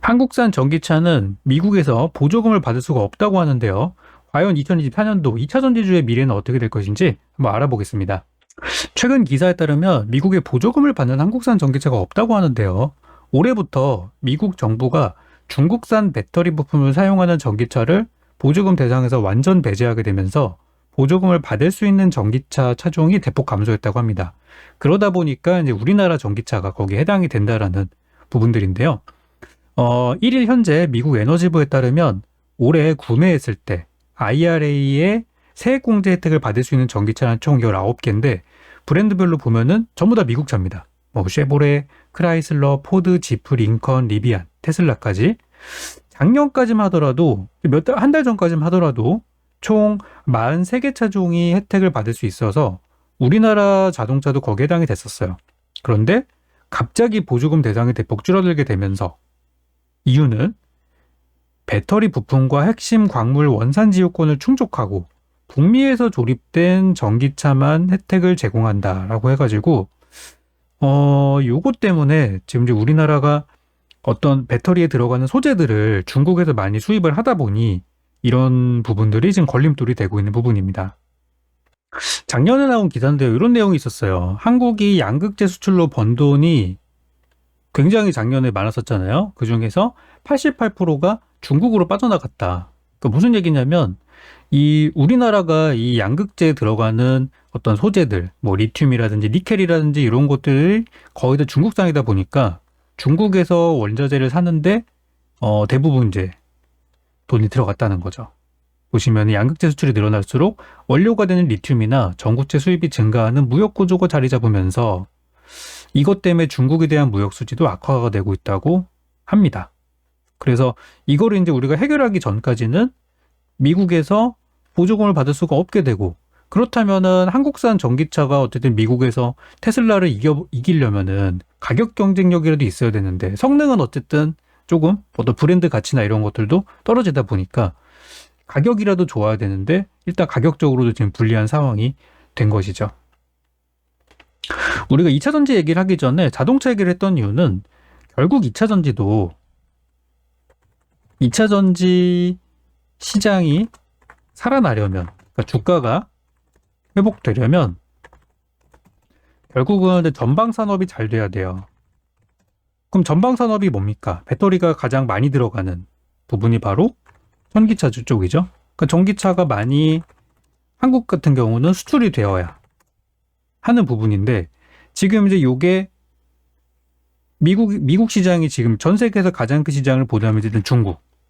한국산 전기차는 미국에서 보조금을 받을 수가 없다고 하는데요. 과연 2024년도 2차 전지주의 미래는 어떻게 될 것인지 한번 알아보겠습니다. 최근 기사에 따르면 미국에 보조금을 받는 한국산 전기차가 없다고 하는데요. 올해부터 미국 정부가 중국산 배터리 부품을 사용하는 전기차를 보조금 대상에서 완전 배제하게 되면서 보조금을 받을 수 있는 전기차 차종이 대폭 감소했다고 합니다. 그러다 보니까 이제 우리나라 전기차가 거기에 해당이 된다라는 부분들인데요. 1일 현재 미국 에너지부에 따르면 올해 구매했을 때 IRA의 세액공제 혜택을 받을 수 있는 전기차는 총 19개인데 브랜드별로 보면은 전부 다 미국 차입니다. 쉐보레, 크라이슬러, 포드, 지프, 링컨, 리비안, 테슬라까지. 작년까지만 하더라도 한 달 전까지만 하더라도 총 43개 차종이 혜택을 받을 수 있어서 우리나라 자동차도 거기에 해당이 됐었어요. 그런데 갑자기 보조금 대상이 대폭 줄어들게 되면서 이유는 배터리 부품과 핵심 광물 원산지 요건을 충족하고 북미에서 조립된 전기차만 혜택을 제공한다라고 해가지고 요것 때문에 지금 이제 우리나라가 어떤 배터리에 들어가는 소재들을 중국에서 많이 수입을 하다 보니 이런 부분들이 지금 걸림돌이 되고 있는 부분입니다. 작년에 나온 기사인데요. 이런 내용이 있었어요. 한국이 양극재 수출로 번 돈이 굉장히 작년에 많았었잖아요. 그 중에서 88%가 중국으로 빠져나갔다. 그러니까 무슨 얘기냐면 이 우리나라가 이 양극재에 들어가는 어떤 소재들, 리튬이라든지 니켈이라든지 이런 것들이 거의 다 중국산이다 보니까 중국에서 원자재를 사는데 대부분 이제 돈이 들어갔다는 거죠. 보시면 양극재 수출이 늘어날수록 원료가 되는 리튬이나 전구체 수입이 증가하는 무역 구조가 자리 잡으면서 이것 때문에 중국에 대한 무역 수지도 악화가 되고 있다고 합니다. 그래서 이거를 이제 우리가 해결하기 전까지는 미국에서 보조금을 받을 수가 없게 되고, 그렇다면은 한국산 전기차가 어쨌든 미국에서 테슬라를 이기려면은 가격 경쟁력이라도 있어야 되는데 성능은 어쨌든 조금 어떤 브랜드 가치나 이런 것들도 떨어지다 보니까 가격이라도 좋아야 되는데 일단 가격적으로도 지금 불리한 상황이 된 것이죠. 우리가 2차 전지 얘기를 하기 전에 자동차 얘기를 했던 이유는 결국 2차 전지도 2차 전지 시장이 살아나려면, 그러니까 주가가 회복되려면 결국은 전방 산업이 잘 돼야 돼요. 그럼 전방 산업이 뭡니까? 배터리가 가장 많이 들어가는 부분이 바로 전기차 쪽이죠. 그러니까 전기차가 많이 한국 같은 경우는 수출이 되어야 하는 부분인데, 지금 이제 요게 미국 시장이 지금 전 세계에서 가장 큰 시장을 보자면 일단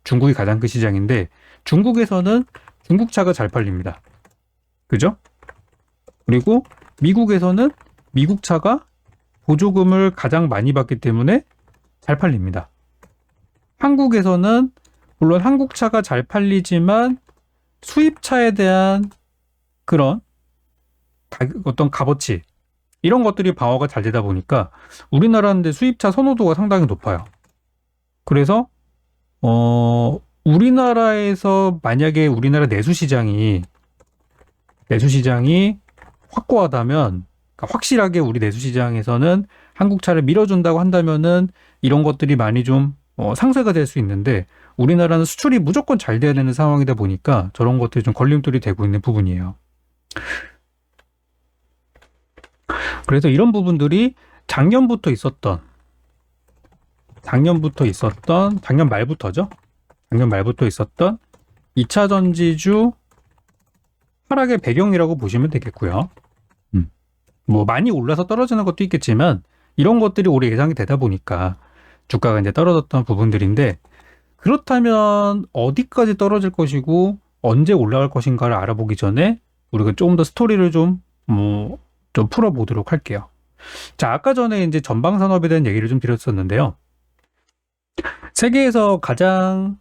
중국이 가장 큰 시장인데, 중국에서는 중국차가 잘 팔립니다. 그죠? 그리고 미국에서는 미국 차가 보조금을 가장 많이 받기 때문에 잘 팔립니다. 한국에서는 물론 한국 차가 잘 팔리지만 수입차에 대한 그런 어떤 값어치 이런 것들이 방어가 잘 되다 보니까 우리나라인데 수입차 선호도가 상당히 높아요. 그래서 우리나라에서 만약에 우리나라 내수시장이 확고하다면, 그러니까 확실하게 우리 내수시장에서는 한국차를 밀어준다고 한다면은 이런 것들이 많이 좀 상쇄가 될 수 있는데, 우리나라는 수출이 무조건 잘 돼야 되는 상황이다 보니까 저런 것들이 좀 걸림돌이 되고 있는 부분이에요. 그래서 이런 부분들이 작년 말부터 있었던 작년 말부터 있었던 2차 전지주 하락의 배경이라고 보시면 되겠고요. 많이 올라서 떨어지는 것도 있겠지만 이런 것들이 올해 예상이 되다 보니까 주가가 이제 떨어졌던 부분들인데, 그렇다면 어디까지 떨어질 것이고 언제 올라갈 것인가를 알아보기 전에 우리가 조금 더 스토리를 좀 풀어보도록 할게요. 자, 아까 전에 이제 전방 산업에 대한 얘기를 좀 드렸었는데요. 세계에서 가장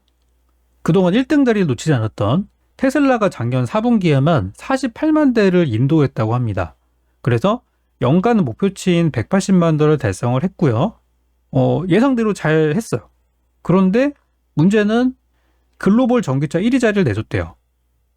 그동안 1등 자리를 놓치지 않았던 테슬라가 작년 4분기에만 48만 대를 인도했다고 합니다. 그래서 연간 목표치인 180만 대를 달성을 했고요. 예상대로 잘 했어요. 그런데 문제는 글로벌 전기차 1위 자리를 내줬대요.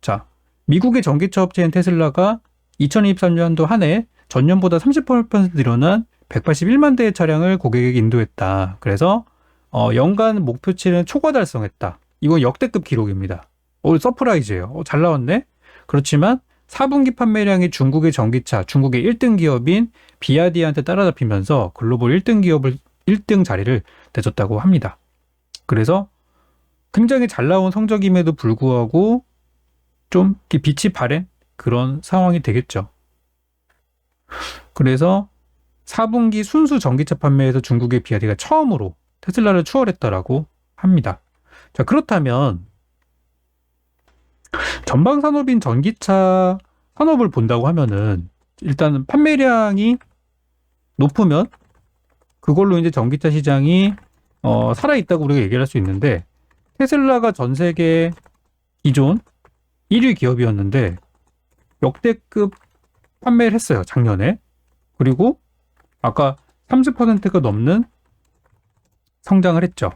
자, 미국의 전기차 업체인 테슬라가 2023년도 한 해 전년보다 30% 늘어난 181만 대의 차량을 고객에게 인도했다. 그래서 연간 목표치는 초과 달성했다. 이건 역대급 기록입니다. 서프라이즈예요. 잘 나왔네? 그렇지만 4분기 판매량이 중국의 전기차, 중국의 1등 기업인 비아디한테 따라잡히면서 글로벌 1등 기업을 1등 자리를 내줬다고 합니다. 그래서 굉장히 잘 나온 성적임에도 불구하고 좀 빛이 바랜 그런 상황이 되겠죠. 그래서 4분기 순수 전기차 판매에서 중국의 비아디가 처음으로 테슬라를 추월했다라고 합니다. 자, 그렇다면 전방 산업인 전기차 산업을 본다고 하면은 일단 판매량이 높으면 그걸로 이제 전기차 시장이 살아있다고 우리가 얘기를 할 수 있는데, 테슬라가 전 세계 기존 1위 기업이었는데 역대급 판매를 했어요, 작년에. 그리고 아까 30%가 넘는 성장을 했죠.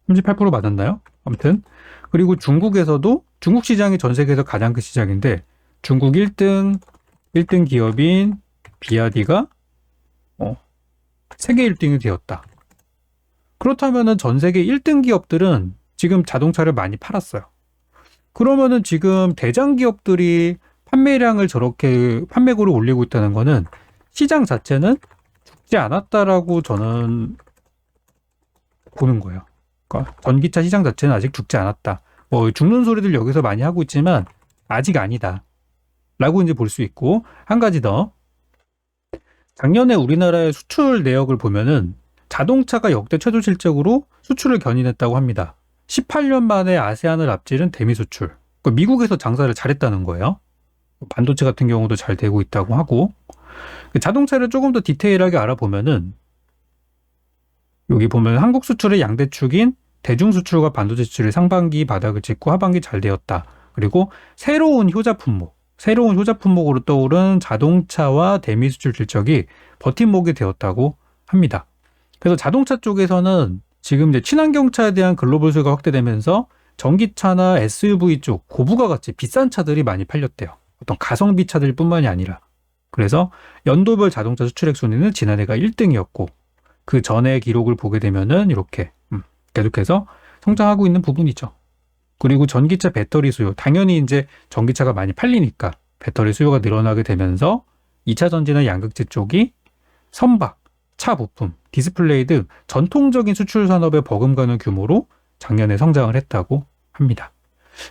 38% 맞았나요? 아무튼. 그리고 중국에서도, 중국 시장이 전 세계에서 가장 큰 시장인데 중국 1등 기업인 비아디가 세계 1등이 되었다. 그렇다면은 전 세계 1등 기업들은 지금 자동차를 많이 팔았어요. 그러면은 지금 대장 기업들이 판매량을 저렇게 판매고를 올리고 있다는 거는 시장 자체는 죽지 않았다라고 저는 보는 거예요. 그러니까 전기차 시장 자체는 아직 죽지 않았다. 죽는 소리들 여기서 많이 하고 있지만 아직 아니다. 라고 이제 볼 수 있고, 한 가지 더. 작년에 우리나라의 수출 내역을 보면은 자동차가 역대 최저 실적으로 수출을 견인했다고 합니다. 18년 만에 아세안을 앞지른 대미 수출. 그러니까 미국에서 장사를 잘했다는 거예요. 반도체 같은 경우도 잘 되고 있다고 하고, 자동차를 조금 더 디테일하게 알아보면은 여기 보면 한국 수출의 양대축인 대중 수출과 반도체 수출이 상반기 바닥을 찍고 하반기 잘 되었다. 그리고 새로운 효자 품목으로 떠오른 자동차와 대미 수출 실적이 버팀목이 되었다고 합니다. 그래서 자동차 쪽에서는 지금 이제 친환경차에 대한 글로벌 수요가 확대되면서 전기차나 SUV 쪽 고부가 가치 비싼 차들이 많이 팔렸대요. 어떤 가성비 차들뿐만이 아니라. 그래서 연도별 자동차 수출액 순위는 지난해가 1등이었고 그 전의 기록을 보게 되면은 이렇게 계속해서 성장하고 있는 부분이죠. 그리고 전기차 배터리 수요, 당연히 이제 전기차가 많이 팔리니까 배터리 수요가 늘어나게 되면서 2차 전지나 양극재 쪽이 선박, 차 부품, 디스플레이 등 전통적인 수출 산업에 버금가는 규모로 작년에 성장을 했다고 합니다.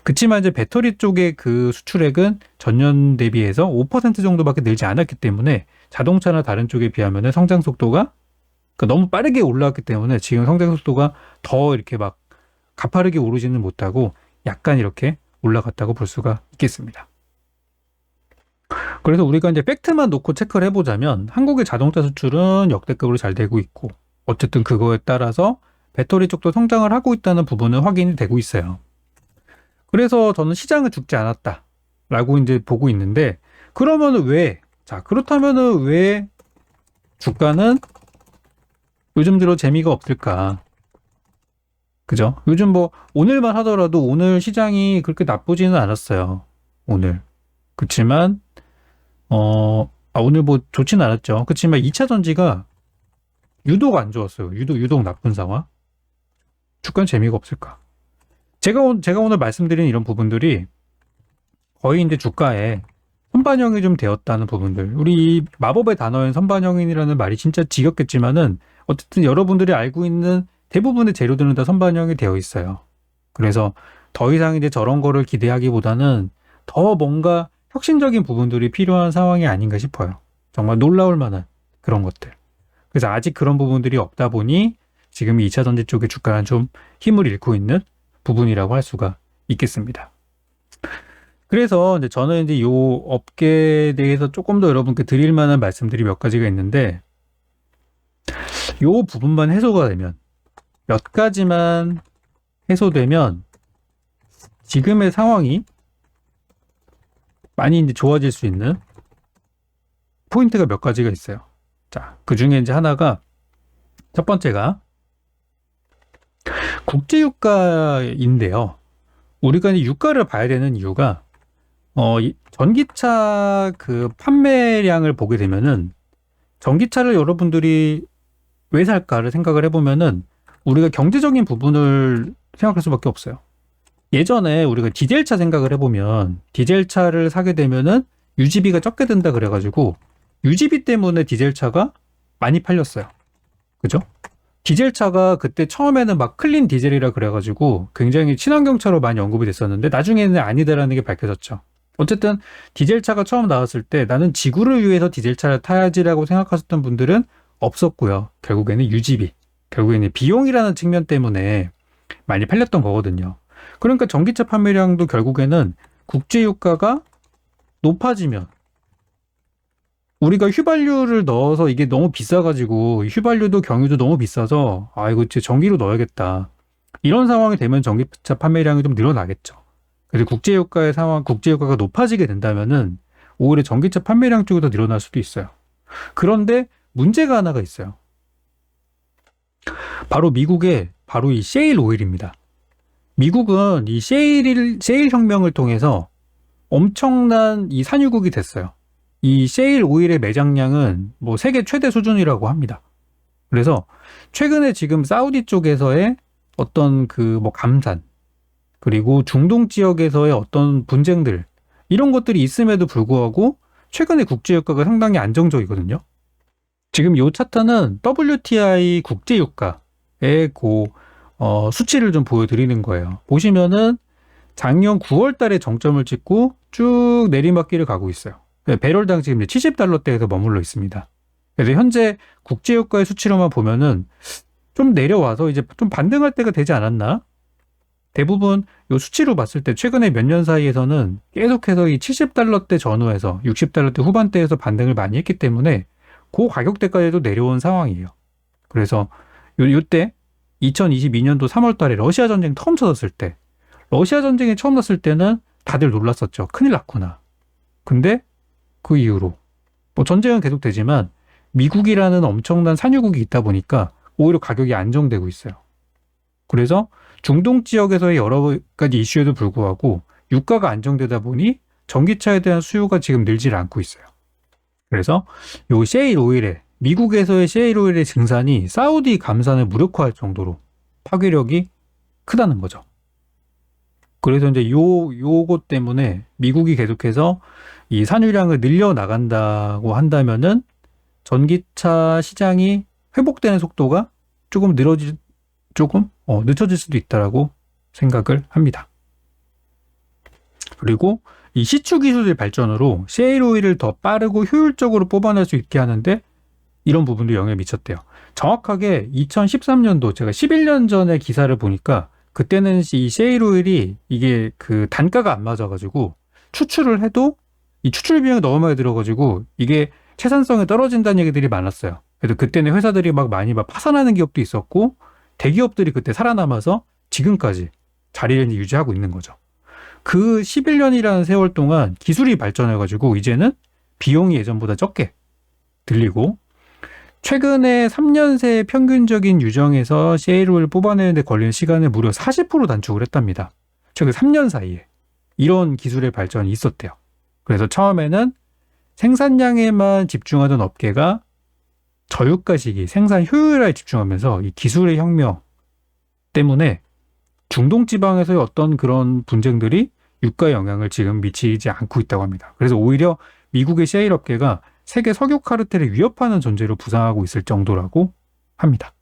그치만 이제 배터리 쪽의 그 수출액은 전년 대비해서 5% 정도밖에 늘지 않았기 때문에 자동차나 다른 쪽에 비하면 성장 속도가 너무 빠르게 올라왔기 때문에 지금 성장 속도가 더 이렇게 막 가파르게 오르지는 못하고 약간 이렇게 올라갔다고 볼 수가 있겠습니다. 그래서 우리가 이제 팩트만 놓고 체크를 해보자면 한국의 자동차 수출은 역대급으로 잘 되고 있고 어쨌든 그거에 따라서 배터리 쪽도 성장을 하고 있다는 부분은 확인이 되고 있어요. 그래서 저는 시장은 죽지 않았다라고 이제 보고 있는데, 그러면은 그렇다면은 왜 주가는 요즘 들어 재미가 없을까? 그죠? 요즘 오늘만 하더라도 오늘 시장이 그렇게 나쁘지는 않았어요. 오늘. 그치만, 오늘 좋지는 않았죠. 그치만 2차 전지가 유독 안 좋았어요. 유독 나쁜 상황. 주가는 재미가 없을까? 제가 오늘 말씀드린 이런 부분들이 거의 이제 주가에 선반영이 좀 되었다는 부분들. 우리 마법의 단어인 선반영이라는 말이 진짜 지겹겠지만은 어쨌든 여러분들이 알고 있는 대부분의 재료들은 다 선반영이 되어 있어요. 그래서 더 이상 이제 저런 거를 기대하기보다는 더 뭔가 혁신적인 부분들이 필요한 상황이 아닌가 싶어요. 정말 놀라울 만한 그런 것들. 그래서 아직 그런 부분들이 없다 보니 지금 2차 전지 쪽의 주가는 좀 힘을 잃고 있는 부분이라고 할 수가 있겠습니다. 그래서 이제 저는 이제 요 업계에 대해서 조금 더 여러분께 드릴 만한 말씀들이 몇 가지가 있는데, 요 부분만 해소가 되면, 몇 가지만 해소되면 지금의 상황이 많이 이제 좋아질 수 있는 포인트가 몇 가지가 있어요. 자, 그 중에 이제 하나가, 첫 번째가 국제유가인데요. 우리가 이제 유가를 봐야 되는 이유가, 전기차 그 판매량을 보게 되면은 전기차를 여러분들이 왜 살까를 생각을 해보면은 우리가 경제적인 부분을 생각할 수밖에 없어요. 예전에 우리가 디젤차 생각을 해보면 디젤차를 사게 되면은 유지비가 적게 든다 그래가지고 유지비 때문에 디젤차가 많이 팔렸어요. 그죠? 디젤차가 그때 처음에는 막 클린 디젤이라 그래가지고 굉장히 친환경차로 많이 언급이 됐었는데 나중에는 아니다라는 게 밝혀졌죠. 어쨌든 디젤차가 처음 나왔을 때 나는 지구를 위해서 디젤차를 타야지라고 생각하셨던 분들은 없었고요. 결국에는 유지비, 결국에는 비용이라는 측면 때문에 많이 팔렸던 거거든요. 그러니까 전기차 판매량도 결국에는 국제유가가 높아지면 우리가 휘발유를 넣어서 이게 너무 비싸가지고 휘발유도 경유도 너무 비싸서 아 이거 진짜 전기로 넣어야겠다. 이런 상황이 되면 전기차 판매량이 좀 늘어나겠죠. 그래서 국제유가의 상황, 국제유가가 높아지게 된다면은 오히려 전기차 판매량 쪽이 더 늘어날 수도 있어요. 그런데 문제가 하나가 있어요. 바로 미국의 바로 이 셰일 오일입니다. 미국은 이 셰일 혁명을 통해서 엄청난 이 산유국이 됐어요. 이 셰일 오일의 매장량은 뭐 세계 최대 수준이라고 합니다. 그래서 최근에 지금 사우디 쪽에서의 어떤 그 뭐 감산 그리고 중동 지역에서의 어떤 분쟁들 이런 것들이 있음에도 불구하고 최근에 국제유가가 상당히 안정적이거든요. 지금 이 차트는 WTI 국제유가의 수치를 좀 보여드리는 거예요. 보시면은 작년 9월 달에 정점을 찍고 쭉 내리막길을 가고 있어요. 배럴당 지금 70달러대에서 머물러 있습니다. 그래서 현재 국제유가의 수치로만 보면은 좀 내려와서 이제 좀 반등할 때가 되지 않았나? 대부분 이 수치로 봤을 때 최근에 몇 년 사이에서는 계속해서 이 70달러대 전후에서 60달러대 후반대에서 반등을 많이 했기 때문에 그 가격대까지도 내려온 상황이에요. 그래서 요때 2022년도 3월 달에 러시아 전쟁 처음 터졌을 때 러시아 전쟁이 처음 났을 때는 다들 놀랐었죠. 큰일 났구나. 근데 그 이후로 뭐 전쟁은 계속되지만 미국이라는 엄청난 산유국이 있다 보니까 오히려 가격이 안정되고 있어요. 그래서 중동 지역에서의 여러 가지 이슈에도 불구하고 유가가 안정되다 보니 전기차에 대한 수요가 지금 늘질 않고 있어요. 그래서 요 셰일 오일의 미국에서의 셰일 오일의 증산이 사우디 감산을 무력화할 정도로 파괴력이 크다는 거죠. 그래서 이제 요것 때문에 미국이 계속해서 이 산유량을 늘려 나간다고 한다면은 전기차 시장이 회복되는 속도가 조금 늦춰질 수도 있다라고 생각을 합니다. 그리고 이 시추 기술의 발전으로 셰일 오일을 더 빠르고 효율적으로 뽑아낼 수 있게 하는데 이런 부분도 영향을 미쳤대요. 정확하게 2013년도 제가 11년 전에 기사를 보니까 그때는 이 셰일 오일이 이게 그 단가가 안 맞아가지고 추출을 해도 이 추출 비용이 너무 많이 들어가지고 이게 채산성이 떨어진다는 얘기들이 많았어요. 그래도 그때는 회사들이 많이 파산하는 기업도 있었고 대기업들이 그때 살아남아서 지금까지 자리를 유지하고 있는 거죠. 그 11년이라는 세월 동안 기술이 발전해가지고 이제는 비용이 예전보다 적게 들리고 최근에 3년 새 평균적인 유정에서 셰일 오일을 뽑아내는 데 걸리는 시간을 무려 40% 단축을 했답니다. 최근 3년 사이에 이런 기술의 발전이 있었대요. 그래서 처음에는 생산량에만 집중하던 업계가 저유가 시기 생산 효율화에 집중하면서 이 기술의 혁명 때문에 중동 지방에서의 어떤 그런 분쟁들이 유가에 영향을 지금 미치지 않고 있다고 합니다. 그래서 오히려 미국의 셰일 업계가 세계 석유 카르텔을 위협하는 존재로 부상하고 있을 정도라고 합니다.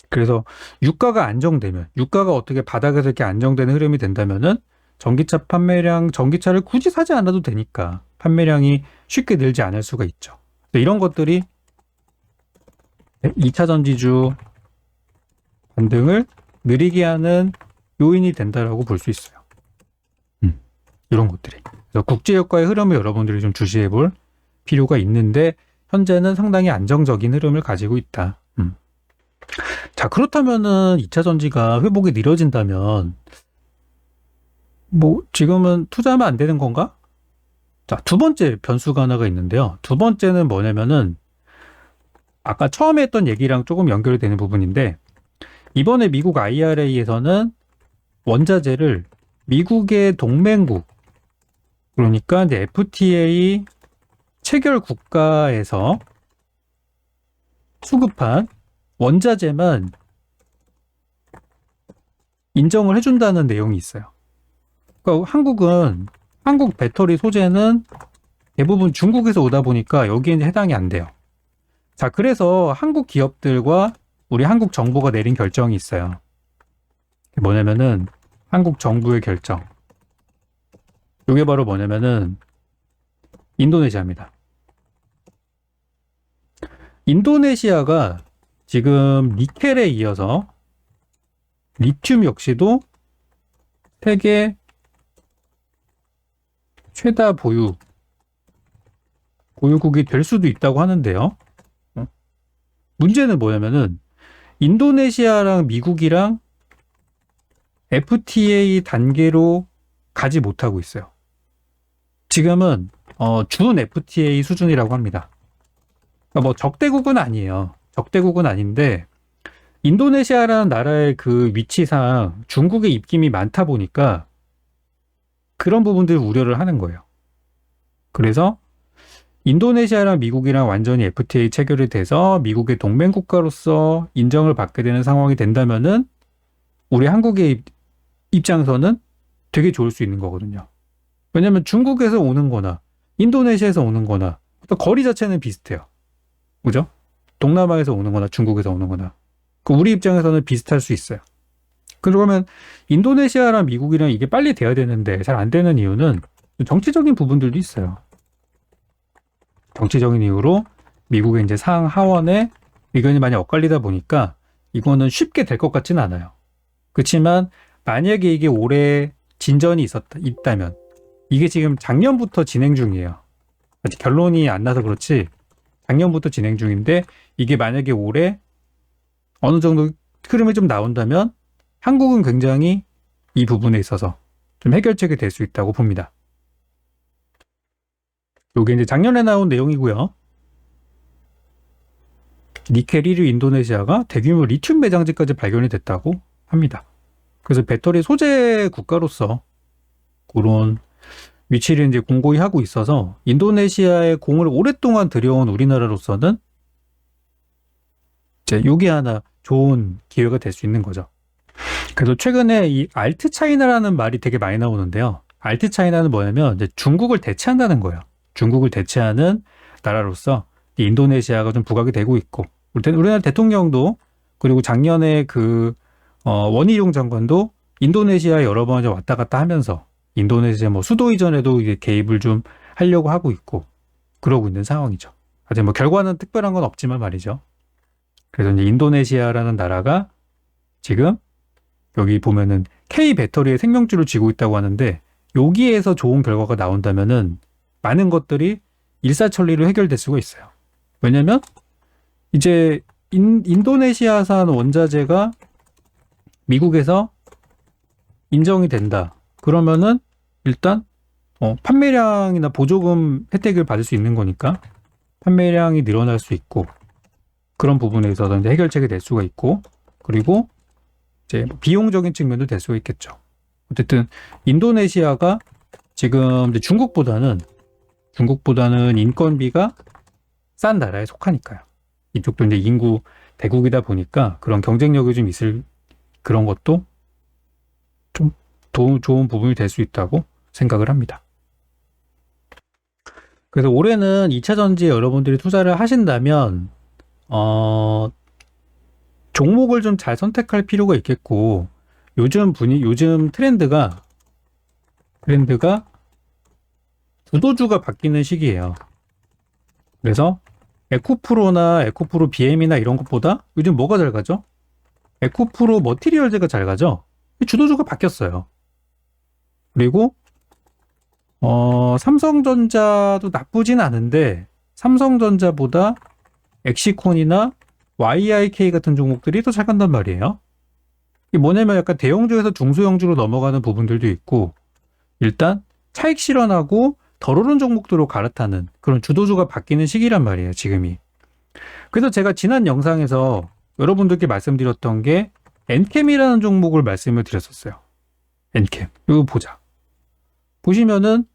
그래서 유가가 안정되면 유가가 어떻게 바닥에서 이렇게 안정되는 흐름이 된다면은 전기차 판매량, 전기차를 굳이 사지 않아도 되니까 판매량이 쉽게 늘지 않을 수가 있죠. 이런 것들이 2차 전지주 반등을 느리게 하는 요인이 된다라고 볼 수 있어요. 이런 것들이. 그래서 국제유가의 흐름을 여러분들이 좀 주시해 볼 필요가 있는데 현재는 상당히 안정적인 흐름을 가지고 있다. 자, 그렇다면은 2차 전지가 회복이 느려진다면 뭐 지금은 투자하면 안 되는 건가? 자, 두 번째 변수가 하나가 있는데요. 두 번째는 뭐냐면은 아까 처음에 했던 얘기랑 조금 연결이 되는 부분인데 이번에 미국 IRA에서는 원자재를 미국의 동맹국 그러니까 이제 FTA 체결 국가에서 수급한 원자재만 인정을 해준다는 내용이 있어요. 그러니까 한국 배터리 소재는 대부분 중국에서 오다 보니까 여기에 해당이 안 돼요. 자, 그래서 한국 기업들과 우리 한국 정부가 내린 결정이 있어요. 뭐냐면은 한국 정부의 결정. 이게 바로 뭐냐면은 인도네시아입니다. 인도네시아가 지금 니켈에 이어서 리튬 역시도 세계 최다 보유국이 될 수도 있다고 하는데요. 문제는 뭐냐면은 인도네시아랑 미국이랑 FTA 단계로 가지 못하고 있어요. 지금은 준 FTA 수준이라고 합니다. 그러니까 뭐 적대국은 아니에요. 적대국은 아닌데 인도네시아라는 나라의 그 위치상 중국의 입김이 많다 보니까 그런 부분들을 우려를 하는 거예요. 그래서 인도네시아랑 미국이랑 완전히 FTA 체결이 돼서 미국의 동맹 국가로서 인정을 받게 되는 상황이 된다면은 우리 한국의 입장에서는 되게 좋을 수 있는 거거든요. 왜냐하면 중국에서 오는 거나 인도네시아에서 오는 거나 거리 자체는 비슷해요. 그죠? 동남아에서 오는 거나 중국에서 오는 거나 우리 입장에서는 비슷할 수 있어요. 그러면 인도네시아랑 미국이랑 이게 빨리 돼야 되는데 잘 안 되는 이유는 정치적인 부분들도 있어요. 정치적인 이유로 미국의 이제 상하원의 의견이 많이 엇갈리다 보니까 이거는 쉽게 될 것 같지는 않아요. 그렇지만 만약에 이게 올해 진전이 있다면 이게 지금 작년부터 진행 중이에요. 아직 결론이 안 나서 그렇지 작년부터 진행 중인데 이게 만약에 올해 어느 정도 흐름이 좀 나온다면 한국은 굉장히 이 부분에 있어서 좀 해결책이 될 수 있다고 봅니다. 이게 이제 작년에 나온 내용이고요. 니켈 1위 인도네시아가 대규모 리튬 매장지까지 발견이 됐다고 합니다. 그래서 배터리 소재 국가로서 그런 위치를 이제 공고히 하고 있어서 인도네시아에 공을 오랫동안 들여온 우리나라로서는 이제 요게 하나 좋은 기회가 될 수 있는 거죠. 그래서 최근에 이 알트 차이나라는 말이 되게 많이 나오는데요. 알트 차이나는 뭐냐면 이제 중국을 대체한다는 거예요. 중국을 대체하는 나라로서 인도네시아가 좀 부각이 되고 있고 우리나라 대통령도 그리고 작년에 원희룡 장관도 인도네시아에 여러 번 왔다 갔다 하면서 인도네시아 뭐 수도 이전에도 이게 개입을 좀 하려고 하고 있고 그러고 있는 상황이죠. 아직 뭐 결과는 특별한 건 없지만 말이죠. 그래서 이제 인도네시아라는 나라가 지금 여기 보면은 K 배터리의 생명줄을 쥐고 있다고 하는데 여기에서 좋은 결과가 나온다면은 많은 것들이 일사천리로 해결될 수가 있어요. 왜냐면 이제 인도네시아산 원자재가 미국에서 인정이 된다. 그러면은 일단 판매량이나 보조금 혜택을 받을 수 있는 거니까 판매량이 늘어날 수 있고 그런 부분에 있어서 이제 해결책이 될 수가 있고 그리고 이제 비용적인 측면도 될 수가 있겠죠. 어쨌든 인도네시아가 지금 이제 중국보다는 인건비가 싼 나라에 속하니까요. 이쪽도 이제 인구 대국이다 보니까 그런 경쟁력이 좀 있을 그런 것도 좀 좋은 부분이 될 수 있다고 생각을 합니다. 그래서 올해는 2차 전지에 여러분들이 투자를 하신다면 종목을 좀 잘 선택할 필요가 있겠고 요즘 트렌드가 주도주가 바뀌는 시기예요. 그래서 에코프로나 에코프로 BM이나 이런 것보다 요즘 뭐가 잘 가죠? 에코프로 머티리얼즈가 잘 가죠? 주도주가 바뀌었어요. 그리고 삼성전자도 나쁘진 않은데 삼성전자보다 엑시콘이나 YIK 같은 종목들이 더 잘 간단 말이에요. 이게 뭐냐면 약간 대형주에서 중소형주로 넘어가는 부분들도 있고 일단 차익 실현하고 덜 오른 종목들로 갈아타는 그런 주도주가 바뀌는 시기란 말이에요, 지금이. 그래서 제가 지난 영상에서 여러분들께 말씀드렸던 게 엔캠이라는 종목을 말씀을 드렸었어요. 엔캠. 이거 보자. 보시면은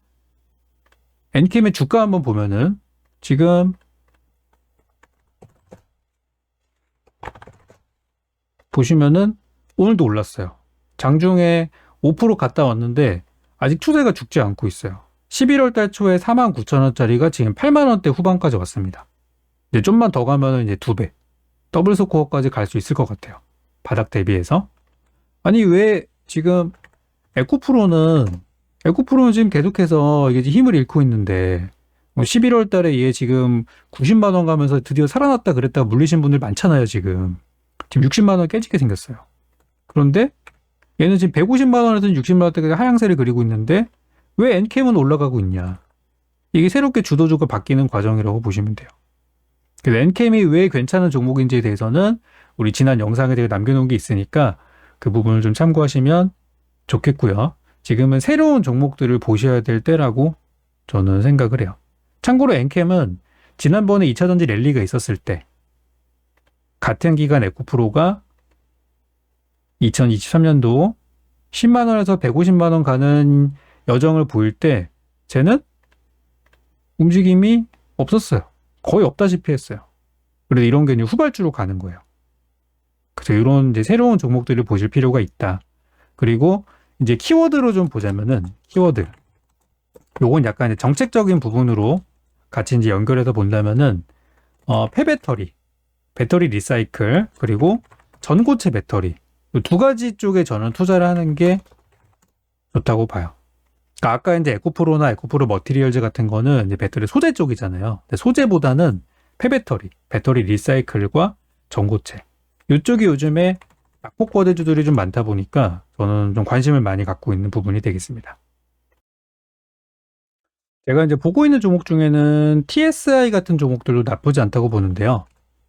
엔캠의 주가 한번 보면은 지금 보시면은 오늘도 올랐어요. 장중에 5% 갔다 왔는데 아직 추세가 죽지 않고 있어요. 11월 달 초에 49,000원짜리가 지금 8만원대 후반까지 왔습니다. 이제 좀만 더 가면은 이제 2배, 더블 스코어까지 갈 수 있을 것 같아요. 바닥 대비해서. 아니, 왜 지금 에코프로는 지금 계속해서 이게 힘을 잃고 있는데, 11월 달에 얘 지금 90만원 가면서 드디어 살아났다 그랬다가 물리신 분들 많잖아요, 지금. 지금 60만원 깨지게 생겼어요. 그런데 얘는 지금 150만원에서 60만원대까지 하향세를 그리고 있는데, 왜 엔캠은 올라가고 있냐? 이게 새롭게 주도주가 바뀌는 과정이라고 보시면 돼요. 그래서 엔캠이 왜 괜찮은 종목인지에 대해서는 우리 지난 영상에 제가 남겨놓은 게 있으니까 그 부분을 좀 참고하시면 좋겠고요. 지금은 새로운 종목들을 보셔야 될 때라고 저는 생각을 해요. 참고로 엔캠은 지난번에 2차전지 랠리가 있었을 때 같은 기간 에코프로가 2023년도 10만원에서 150만원 가는 여정을 보일 때 쟤는 움직임이 없었어요. 거의 없다시피 했어요. 그래서 이런 게 이제 후발주로 가는 거예요. 그래서 이런 이제 새로운 종목들을 보실 필요가 있다. 그리고 이제 키워드로 좀 보자면은 키워드. 요건 약간 이제 정책적인 부분으로 같이 이제 연결해서 본다면은 폐배터리, 배터리 리사이클, 그리고 전고체 배터리. 이 두 가지 쪽에 저는 투자를 하는 게 좋다고 봐요. 그러니까 아까 이제 에코프로나 에코프로 머티리얼즈 같은 거는 이제 배터리 소재 쪽이잖아요. 근데 소재보다는 폐배터리, 배터리 리사이클과 전고체. 이쪽이 요즘에 낙폭 거래주들이 좀 많다 보니까 저는 좀 관심을 많이 갖고 있는 부분이 되겠습니다. 제가 이제 보고 있는 종목 중에는 TSI 같은 종목들도 나쁘지 않다고 보는데요.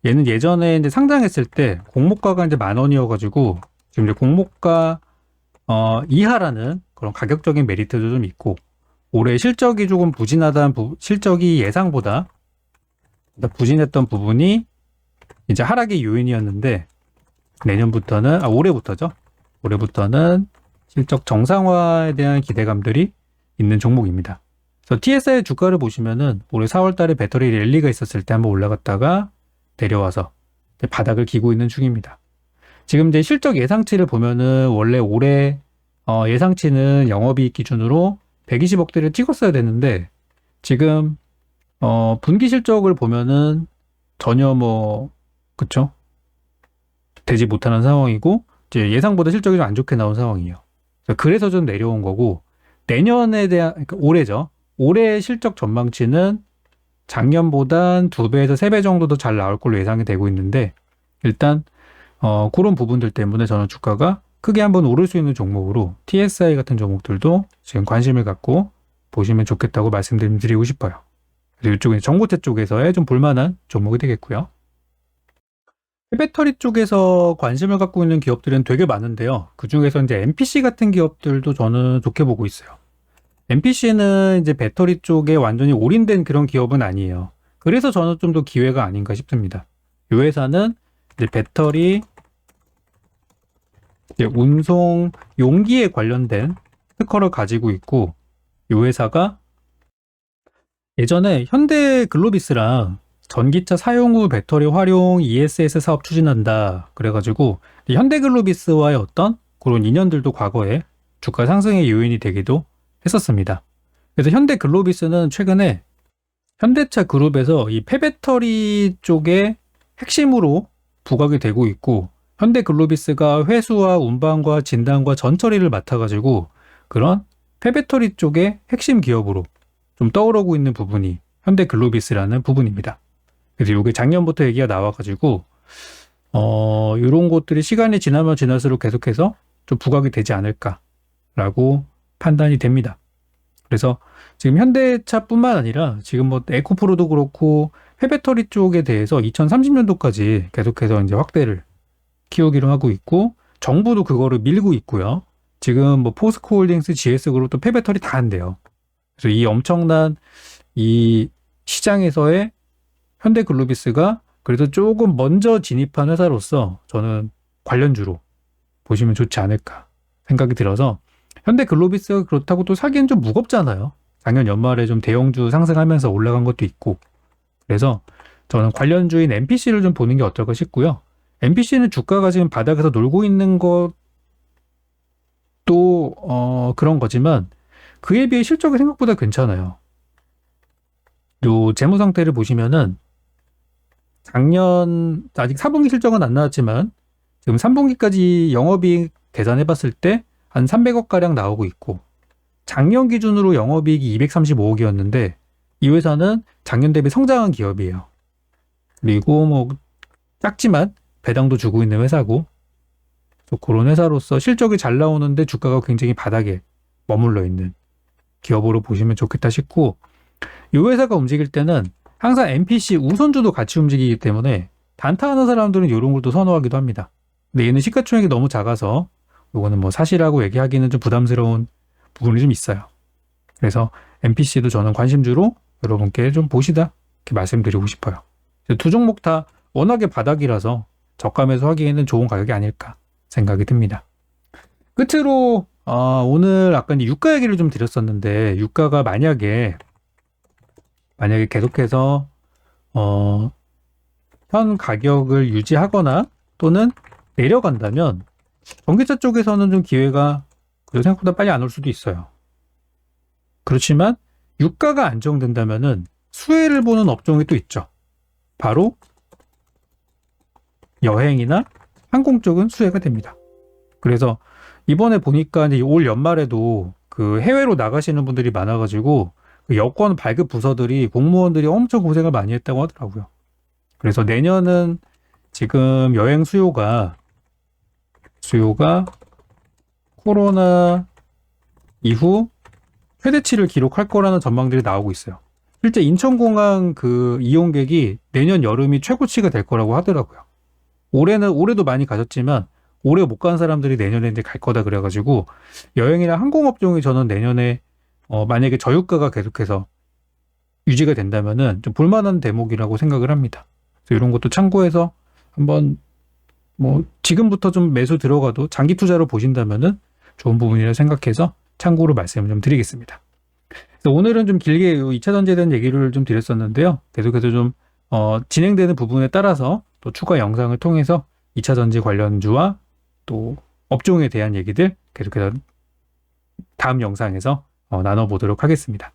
얘는 예전에 이제 상장했을 때 공모가가 이제 10,000원이어가지고 지금 이제 공모가 이하라는 그런 가격적인 메리트도 좀 있고, 올해 실적이 조금 부진하다는 실적이 예상보다 부진했던 부분이 이제 하락의 요인이었는데, 내년부터는 올해부터죠. 올해부터는 실적 정상화에 대한 기대감들이 있는 종목입니다. 그래서 TSI 주가를 보시면은 올해 4월 달에 배터리 랠리가 있었을 때 한번 올라갔다가 내려와서 바닥을 기고 있는 중입니다. 지금 이제 실적 예상치를 보면은 원래 올해 예상치는 영업이익 기준으로 120억대를 찍었어야 되는데, 지금 분기 실적을 보면은 전혀 그쵸? 되지 못하는 상황이고, 이제 예상보다 실적이 좀 안 좋게 나온 상황이에요. 그래서 좀 내려온 거고, 내년에 대한, 그러니까 올해죠. 올해 실적 전망치는 작년보단 2배에서 3배 정도 더 잘 나올 걸로 예상이 되고 있는데, 일단 그런 부분들 때문에 저는 주가가 크게 한번 오를 수 있는 종목으로 TSI 같은 종목들도 지금 관심을 갖고 보시면 좋겠다고 말씀드리고 싶어요. 그래서 이쪽은 전고체 쪽에서의 좀 볼만한 종목이 되겠고요. 배터리 쪽에서 관심을 갖고 있는 기업들은 되게 많은데요. 그 중에서 이제 MPC 같은 기업들도 저는 좋게 보고 있어요. MPC는 이제 배터리 쪽에 완전히 올인된 그런 기업은 아니에요. 그래서 저는 좀 더 기회가 아닌가 싶습니다. 이 회사는 이제 배터리 이제 운송 용기에 관련된 특허를 가지고 있고, 이 회사가 예전에 현대 글로비스랑 전기차 사용 후 배터리 활용 ESS 사업 추진한다 그래가지고 현대 글로비스와의 어떤 그런 인연들도 과거에 주가 상승의 요인이 되기도 했었습니다. 그래서 현대 글로비스는 최근에 현대차 그룹에서 이 폐배터리 쪽에 핵심으로 부각이 되고 있고, 현대 글로비스가 회수와 운반과 진단과 전처리를 맡아가지고 그런 폐배터리 쪽의 핵심 기업으로 좀 떠오르고 있는 부분이 현대 글로비스라는 부분입니다. 그래서 이게 작년부터 얘기가 나와가지고 이런 것들이 시간이 지나면 지날수록 계속해서 좀 부각이 되지 않을까라고 판단이 됩니다. 그래서 지금 현대차뿐만 아니라 지금 에코프로도 그렇고 폐배터리 쪽에 대해서 2030년도까지 계속해서 이제 확대를 키우기로 하고 있고, 정부도 그거를 밀고 있고요. 지금 포스코홀딩스, GS그룹도 폐배터리 다 한대요. 그래서 이 엄청난 이 시장에서의 현대글로비스가 그래도 조금 먼저 진입한 회사로서 저는 관련주로 보시면 좋지 않을까 생각이 들어서, 현대글로비스가 그렇다고 또 사기엔 좀 무겁잖아요. 작년 연말에 좀 대형주 상승하면서 올라간 것도 있고, 그래서 저는 관련주인 MPC를 좀 보는 게 어떨까 싶고요. MPC는 주가가 지금 바닥에서 놀고 있는 것도 그런 거지만 그에 비해 실적이 생각보다 괜찮아요. 요 재무 상태를 보시면은 작년 아직 4분기 실적은 안 나왔지만 지금 3분기까지 영업이익 계산해 봤을 때 한 300억 가량 나오고 있고, 작년 기준으로 영업이익이 235억이었는데 이 회사는 작년 대비 성장한 기업이에요. 그리고 뭐 작지만 배당도 주고 있는 회사고, 그런 회사로서 실적이 잘 나오는데 주가가 굉장히 바닥에 머물러 있는 기업으로 보시면 좋겠다 싶고, 이 회사가 움직일 때는 항상 MPC 우선주도 같이 움직이기 때문에 단타하는 사람들은 이런 걸 또 선호하기도 합니다. 근데 얘는 시가총액이 너무 작아서 이거는 뭐 사실하고 얘기하기는 좀 부담스러운 부분이 좀 있어요. 그래서 MPC도 저는 관심주로 여러분께 좀 보시다 이렇게 말씀드리고 싶어요. 두 종목 다 워낙에 바닥이라서 저가매수 하기에는 좋은 가격이 아닐까 생각이 듭니다. 끝으로 오늘 아까 유가 얘기를 좀 드렸었는데, 유가가 만약에 계속해서 현 가격을 유지하거나 또는 내려간다면 전기차 쪽에서는 좀 기회가 생각보다 빨리 안 올 수도 있어요. 그렇지만 유가가 안정된다면은 수혜를 보는 업종이 또 있죠. 바로 여행이나 항공 쪽은 수혜가 됩니다. 그래서 이번에 보니까 이제 올 연말에도 그 해외로 나가시는 분들이 많아가지고 그 여권 발급 부서들이 공무원들이 엄청 고생을 많이 했다고 하더라고요. 그래서 내년은 지금 여행 수요가 코로나 이후 최대치를 기록할 거라는 전망들이 나오고 있어요. 실제 인천공항 그 이용객이 내년 여름이 최고치가 될 거라고 하더라고요. 올해도 많이 가셨지만 올해 못 간 사람들이 내년에 이제 갈 거다 그래가지고, 여행이나 항공업종이 저는 내년에 만약에 저유가가 계속해서 유지가 된다면은 좀 볼만한 대목이라고 생각을 합니다. 그래서 이런 것도 참고해서 한번 뭐 지금부터 좀 매수 들어가도 장기 투자로 보신다면은 좋은 부분이라 생각해서 참고로 말씀을 좀 드리겠습니다. 그래서 오늘은 좀 길게 2차 전지에 대한 얘기를 좀 드렸었는데요. 계속해서 좀 진행되는 부분에 따라서 또 추가 영상을 통해서 2차 전지 관련주와 또 업종에 대한 얘기들 계속해서 다음 영상에서 나눠보도록 하겠습니다.